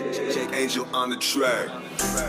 Angel on the track.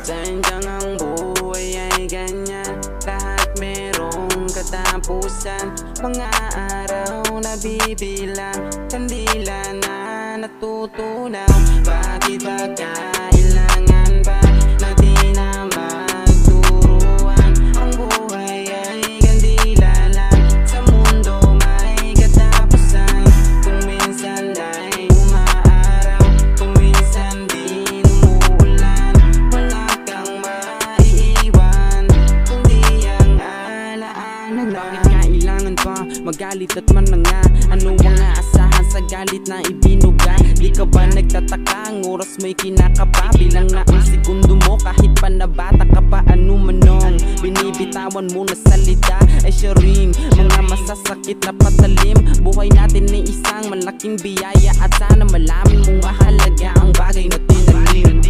Sadyang ang buhay ay ganyan, lahat merong katapusan. Mga araw na bibilang, kandila na natutunaw. Bakit ba kailangan ba natin na magturuan? Ang buhay ay kandila lang, sa mundo may katapusan. Kung minsan ay umaaraw, kung minsan din umuulan, wala kang maiiwan kundi ang alaala na. Bakit kailangan pa magalit at mananga? Ano ang aasahan sa galit na ibinuga? Di ka ba nagtataka ang oras mo'y kinakapa? Bilang na ang segundo mo kahit pa na bata ka pa. Ano manong binibitawan mo na salita ay siya ring mga masasakit na patalim. Buhay natin ay isang malaking biyaya at sana malaman mong mahalaga ang bagay na tinanim.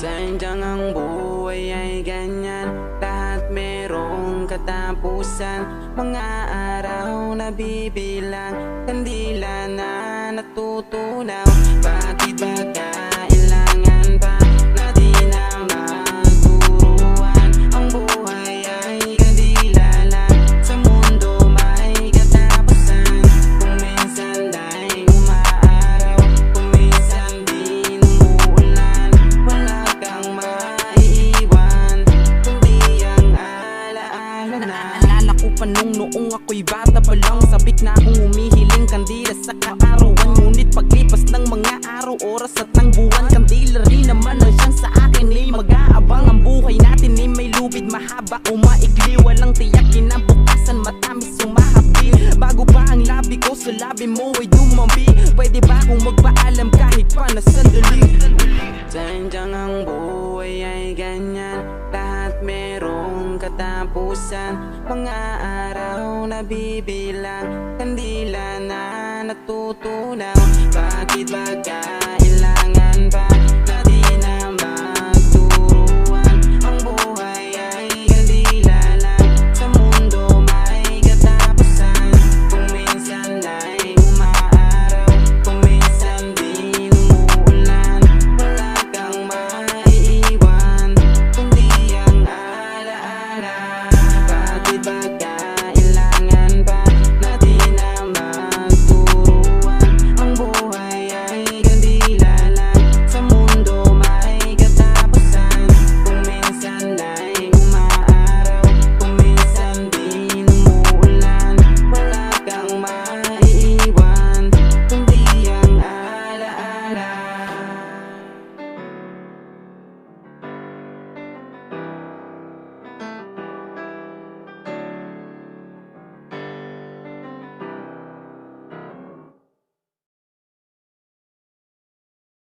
Sadyang ang buhay ay ganyan, lahat merong katapusan. Mga araw na bibilang, kandila na natutunaw. Bakit ba kailangan ba natin na magturuan? Ang buhay ay kandila lang, sa mundo may katapusan. Kung minsan ay umaaraw, kung minsan din umuulan, wala kang maiiwan kundi ang alaala na. Naalala ko pa noong ako'y bata pa lang, sabik na akong humihiling kandila sa kaarawan. Ngunit paglipas ng mga araw, oras at ng buwan, kandila rin naman ang siyang sa akin ay mag-aabang. Ang buhay natin ay may lubid, mahaba o maikli, walang tiyak kinabukasan, matamis o mahapdi. Bago pa ang labi ko sa labi mo ay dumambi, pwede ba akong magpaalam kahit pa na sandali? Sadyang ang buhay ay ganyan, lahat merong katapusan. Mga araw na bibilang, kandila na natutunaw. Bakit ba